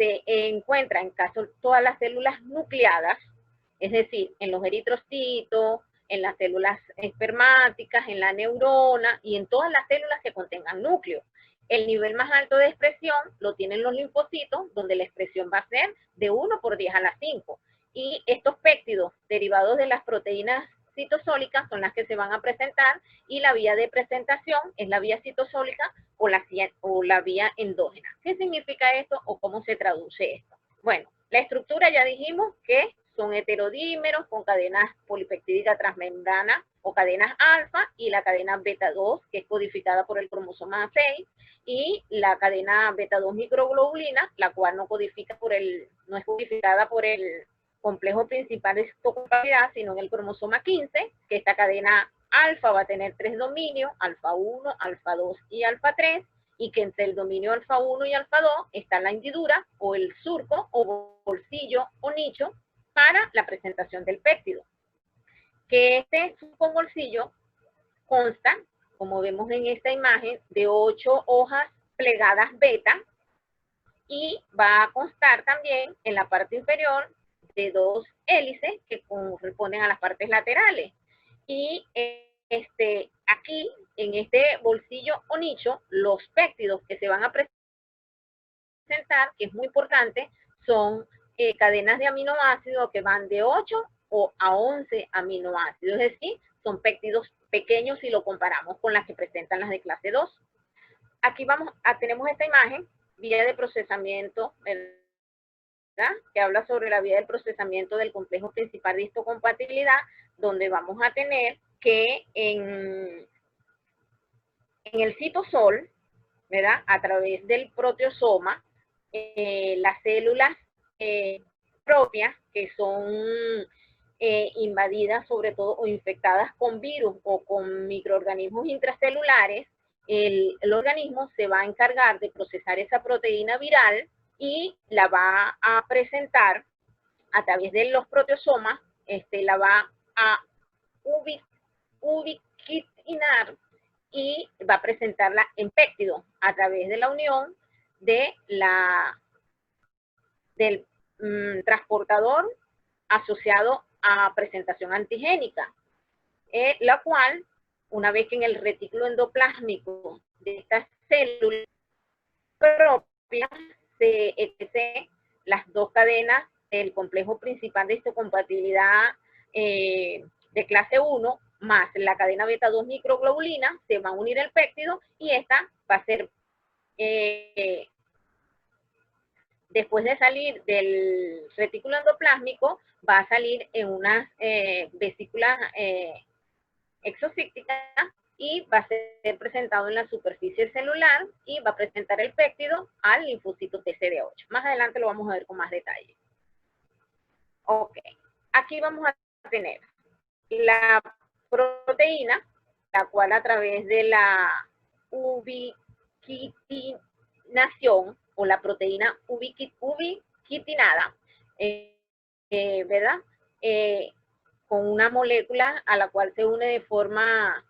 se encuentra en caso todas las células nucleadas, es decir, en los eritrocitos, en las células espermáticas, en la neurona y en todas las células que contengan núcleo. El nivel más alto de expresión lo tienen los linfocitos, donde la expresión va a ser de 1 por 10 a la 5. Y estos péptidos derivados de las proteínas citosólicas son las que se van a presentar, y la vía de presentación es la vía citosólica o la vía endógena. ¿Qué significa esto o cómo se traduce esto? Bueno, la estructura ya dijimos que son heterodímeros con cadenas polipeptídicas transmembrana o cadenas alfa, y la cadena beta 2, que es codificada por el cromosoma 6, y la cadena beta 2 microglobulina, la cual no es codificada por el complejo principal de histocompatibilidad, sino en el cromosoma 15, que esta cadena alfa va a tener 3 dominios, alfa 1, alfa 2 y alfa 3, y que entre el dominio alfa 1 y alfa 2 está la hendidura o el surco o bolsillo o nicho para la presentación del péptido. Que este surco bolsillo consta, como vemos en esta imagen, de 8 hojas plegadas beta, y va a constar también en la parte inferior de 2 hélices que corresponden a las partes laterales. Y aquí, en este bolsillo o nicho, los péptidos que se van a presentar, que es muy importante, son cadenas de aminoácidos que van de 8 a 11 aminoácidos, es decir, son péptidos pequeños si lo comparamos con las que presentan las de clase 2. Aquí tenemos esta imagen, vía de procesamiento, ¿verdad?, que habla sobre la vía del procesamiento del complejo principal de histocompatibilidad, donde vamos a tener que en el citosol, ¿verdad?, a través del proteosoma, las células propias, que son invadidas sobre todo o infectadas con virus o con microorganismos intracelulares, el organismo se va a encargar de procesar esa proteína viral y la va a presentar a través de los proteosomas, la va a ubiquitinar y va a presentarla en péptido a través de la unión de del transportador asociado a presentación antigénica, la cual, una vez que en el retículo endoplásmico de estas células propias se etc. las dos cadenas del complejo principal de histocompatibilidad de clase 1 más la cadena beta 2 microglobulina, se va a unir el péptido, y esta va a ser, después de salir del retículo endoplásmico, va a salir en unas vesículas exocícticas, y va a ser presentado en la superficie celular y va a presentar el péptido al linfocito TCD8. Más adelante lo vamos a ver con más detalle. Ok, aquí vamos a tener la proteína, la cual a través de la ubiquitinación o la proteína ubiquitinada, ¿verdad?, con una molécula a la cual se une de forma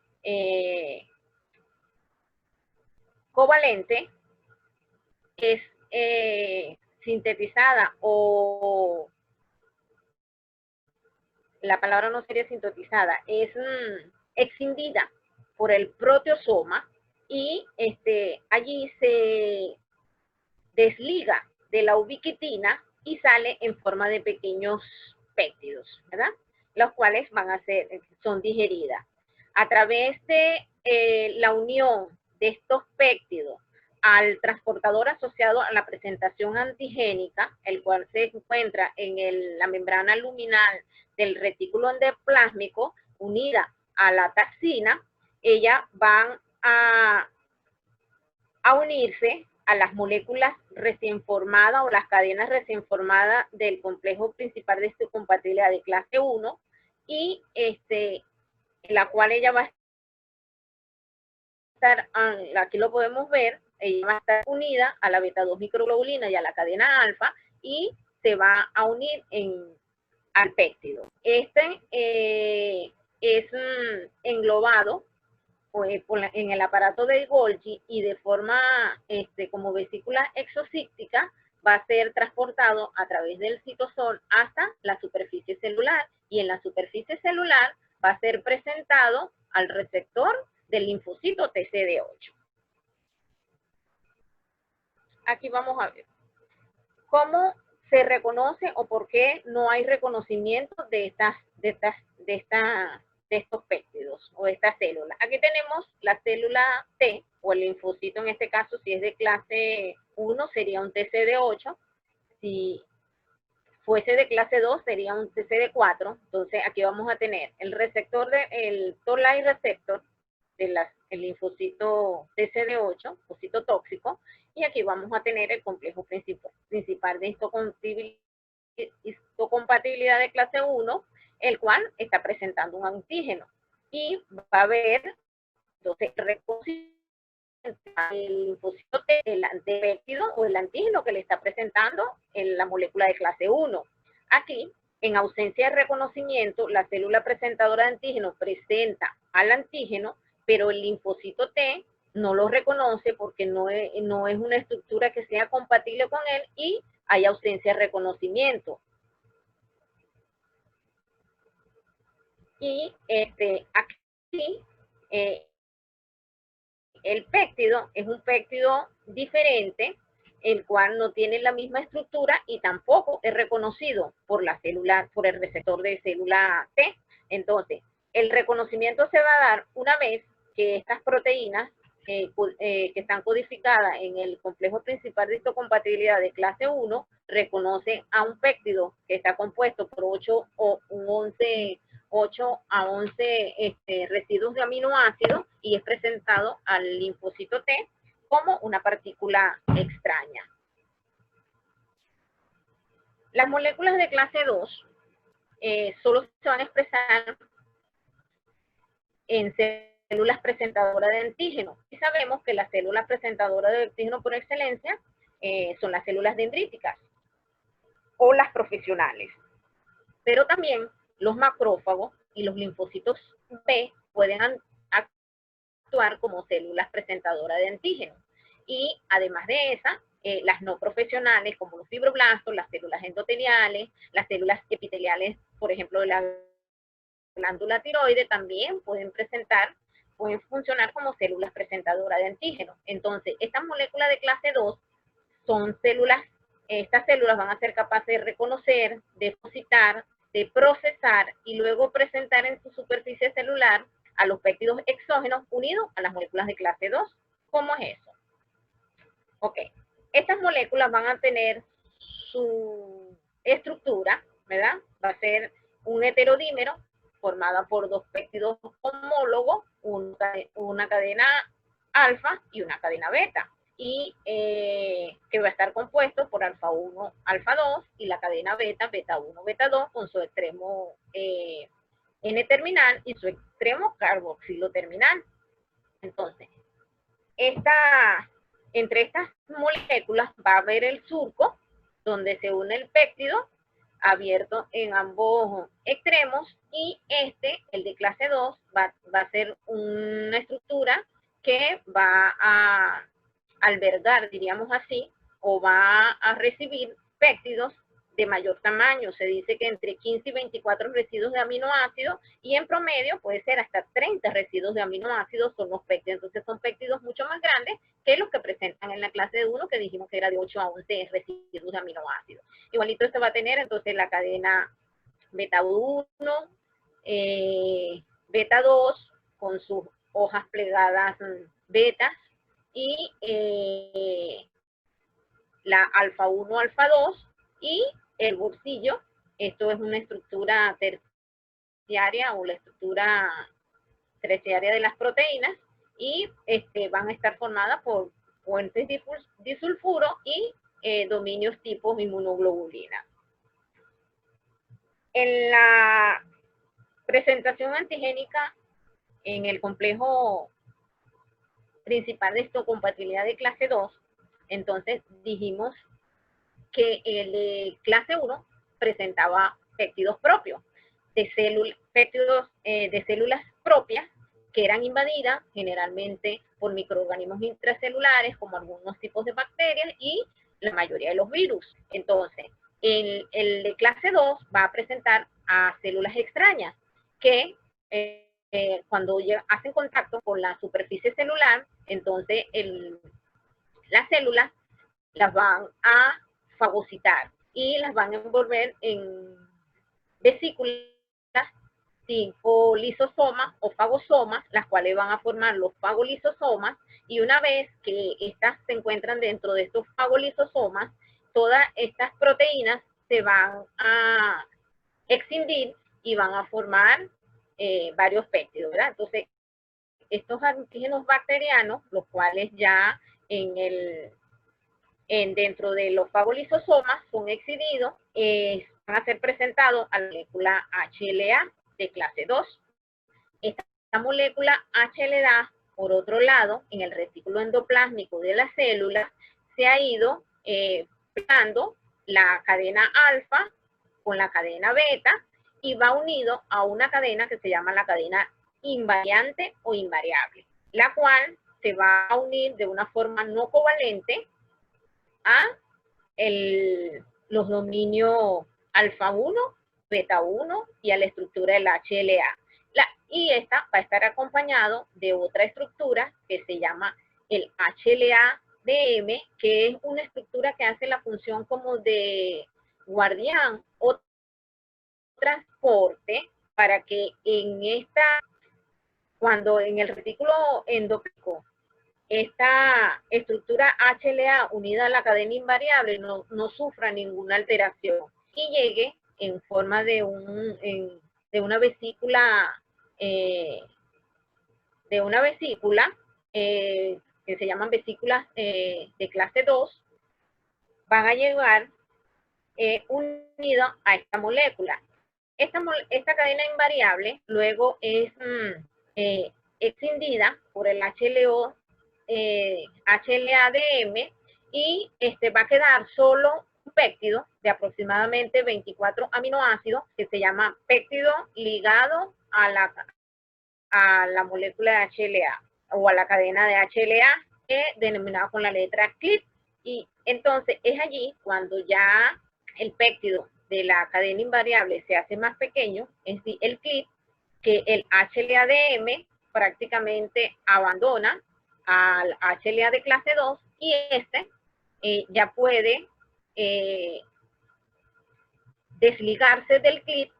covalente, es sintetizada, o la palabra no sería sintetizada, es escindida por el proteosoma, y allí se desliga de la ubiquitina y sale en forma de pequeños péptidos, ¿verdad?, los cuales son digeridas. A través de la unión de estos péptidos al transportador asociado a la presentación antigénica, el cual se encuentra en la membrana luminal del retículo endoplásmico, unida a la taxina, ellas van a unirse a las moléculas recién formadas o las cadenas recién formadas del complejo principal de histocompatibilidad de clase 1, y la cual ella va a estar, aquí lo podemos ver, ella va a estar unida a la beta 2 microglobulina y a la cadena alfa, y se va a unir al péptido. Es englobado en el aparato de Golgi, y de forma como vesícula exocíctica va a ser transportado a través del citosol hasta la superficie celular, y en la superficie celular va a ser presentado al receptor del linfocito TCD8. Aquí vamos a ver cómo se reconoce o por qué no hay reconocimiento de estos péptidos o de estas células. Aquí tenemos la célula T, o el linfocito en este caso, si es de clase 1 sería un TCD8, si fuese de clase 2 sería un TCD4. Entonces aquí vamos a tener el receptor el Toll-like receptor del linfocito TCD8, o citotóxico, y aquí vamos a tener el complejo principal de histocompatibilidad de clase 1, el cual está presentando un antígeno, y va a haber entonces el linfocito T, el antipéptido o el antígeno que le está presentando en la molécula de clase 1. Aquí, en ausencia de reconocimiento, la célula presentadora de antígeno presenta al antígeno, pero el linfocito T no lo reconoce porque no es una estructura que sea compatible con él, y hay ausencia de reconocimiento. Y aquí el péptido es un péptido diferente, el cual no tiene la misma estructura y tampoco es reconocido por la célula, por el receptor de célula T. Entonces, el reconocimiento se va a dar una vez que estas proteínas que están codificadas en el complejo principal de histocompatibilidad de clase 1 reconocen a un péptido que está compuesto por 8 a 11 residuos de aminoácidos, y es presentado al linfocito T como una partícula extraña. Las moléculas de clase 2 solo se van a expresar en células presentadoras de antígeno, y sabemos que las células presentadoras de antígeno por excelencia son las células dendríticas o las profesionales, pero también los macrófagos y los linfocitos B pueden actuar como células presentadoras de antígeno. Y además de esas, las no profesionales, como los fibroblastos, las células endoteliales, las células epiteliales, por ejemplo, de la glándula tiroide, también pueden funcionar como células presentadoras de antígeno. Entonces, estas moléculas de clase 2 son células, estas células van a ser capaces de reconocer, depositar, de procesar y luego presentar en su superficie celular a los péptidos exógenos unidos a las moléculas de clase 2. ¿Cómo es eso? Ok, estas moléculas van a tener su estructura, ¿verdad? Va a ser un heterodímero formada por dos péptidos homólogos, una cadena alfa y una cadena beta, y que va a estar compuesto por alfa 1, alfa 2, y la cadena beta, beta 1, beta 2, con su extremo N-terminal y su extremo carboxilo terminal. Entonces, entre estas moléculas va a haber el surco, donde se une el péptido, abierto en ambos extremos, y el de clase 2, va a ser una estructura que va a albergar, diríamos así, o va a recibir péptidos de mayor tamaño. Se dice que entre 15 y 24 residuos de aminoácidos, y en promedio puede ser hasta 30 residuos de aminoácidos son los péptidos. Entonces son péptidos mucho más grandes que los que presentan en la clase 1, que dijimos que era de 8 a 11 residuos de aminoácidos. Igualito se va a tener entonces la cadena beta 1, beta 2, con sus hojas plegadas betas, y la alfa 1, alfa 2, y el bolsillo. Esto es una estructura terciaria o la estructura terciaria de las proteínas, y van a estar formadas por puentes disulfuro y dominios tipo inmunoglobulina. En la presentación antigénica en el complejo principal de histocompatibilidad de clase 2, entonces dijimos que el de clase 1 presentaba péptidos propios, péptidos de células propias, que eran invadidas generalmente por microorganismos intracelulares, como algunos tipos de bacterias, y la mayoría de los virus. Entonces, el de clase 2 va a presentar a células extrañas que cuando hacen contacto con la superficie celular, entonces las células las van a fagocitar y las van a envolver en vesículas tipo lisosomas o fagosomas, las cuales van a formar los fagolisosomas, y una vez que estas se encuentran dentro de estos fagolisosomas, todas estas proteínas se van a excindir y van a formar varios péptidos, ¿verdad? Entonces, estos antígenos bacterianos, los cuales ya dentro de los fagolisosomas son excididos, van a ser presentados a la molécula HLA de clase 2. Esta molécula HLA, por otro lado, en el retículo endoplásmico de la célula, se ha ido pegando la cadena alfa con la cadena beta y va unido a una cadena que se llama la cadena invariante o invariable, la cual se va a unir de una forma no covalente a los dominios alfa 1, beta 1 y a la estructura del HLA. Y esta va a estar acompañado de otra estructura que se llama el HLA-DM, que es una estructura que hace la función como de guardián o transporte para que cuando en el retículo endoplasmático esta estructura HLA unida a la cadena invariable no sufra ninguna alteración y llegue en forma de una vesícula que se llaman vesículas de clase 2, van a llegar unido a esta molécula. Esta cadena invariable luego es excindida por el HLA-DM y va a quedar solo un péptido de aproximadamente 24 aminoácidos que se llama péptido ligado a la molécula de HLA o a la cadena de HLA, denominada con la letra CLIP. Y entonces es allí cuando ya el péptido de la cadena invariable se hace más pequeño, es decir, el CLIP, que el HLA-DM prácticamente abandona al HLA de clase 2 y ya puede desligarse del CLIP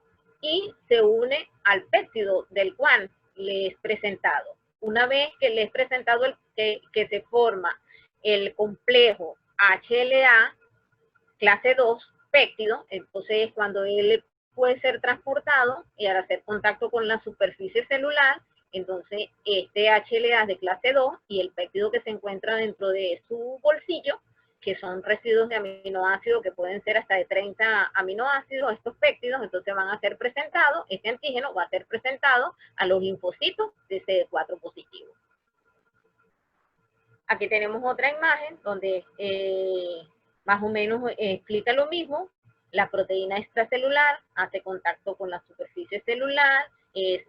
y se une al péptido del cual le es presentado. Una vez que le es presentado que se forma el complejo HLA clase 2 péptido, entonces es cuando él puede ser transportado y al hacer contacto con la superficie celular, entonces este HLA de clase 2 y el péptido que se encuentra dentro de su bolsillo, que son residuos de aminoácidos que pueden ser hasta de 30 aminoácidos, estos péptidos, entonces van a ser presentados, este antígeno va a ser presentado a los linfocitos de CD4 positivo. Aquí tenemos otra imagen donde más o menos explica lo mismo. La proteína extracelular hace contacto con la superficie celular, es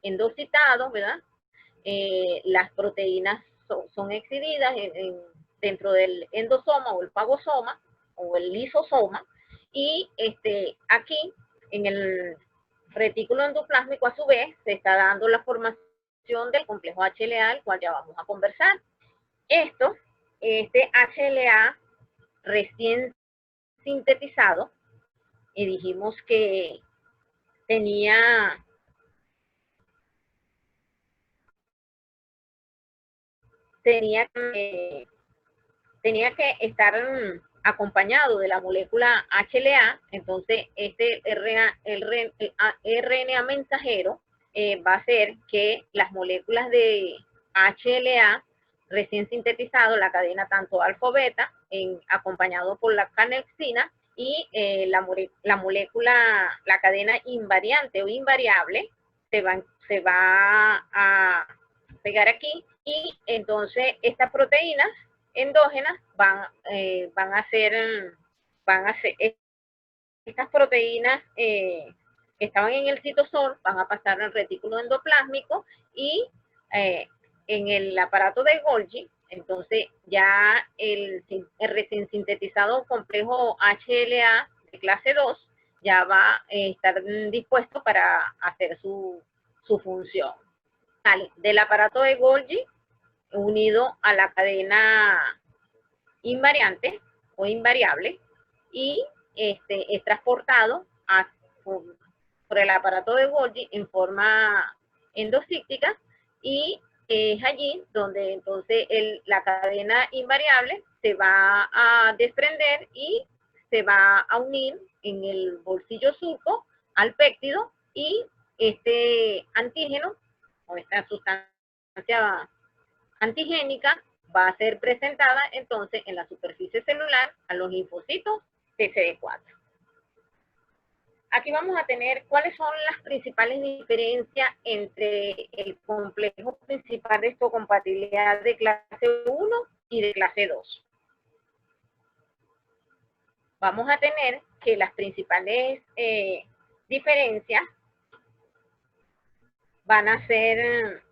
endocitado, ¿verdad? Las proteínas son excididas dentro del endosoma o el fagosoma o el lisosoma, y aquí en el retículo endoplásmico a su vez se está dando la formación del complejo HLA, el cual ya vamos a conversar. Este HLA recién sintetizado, y dijimos que tenía que estar acompañado de la molécula HLA, entonces el RNA mensajero va a hacer que las moléculas de HLA recién sintetizado, la cadena tanto alfa-beta, acompañado por la canexina, y la molécula, la cadena invariante o invariable, se va a pegar aquí, y entonces estas proteínas endógenas van a ser estas proteínas que estaban en el citosol, van a pasar al retículo endoplásmico y en el aparato de Golgi, Entonces, ya el recién sintetizado complejo HLA de clase 2 ya va a estar dispuesto para hacer su función. Sale del aparato de Golgi unido a la cadena invariante o invariable y es transportado por el aparato de Golgi en forma endocíclica y es allí donde entonces la cadena invariable se va a desprender y se va a unir en el bolsillo surco al péptido y este antígeno o esta sustancia antigénica va a ser presentada entonces en la superficie celular a los linfocitos TCD4. Aquí vamos a tener cuáles son las principales diferencias entre el complejo principal de histocompatibilidad de clase 1 y de clase 2. Vamos a tener que las principales diferencias van a ser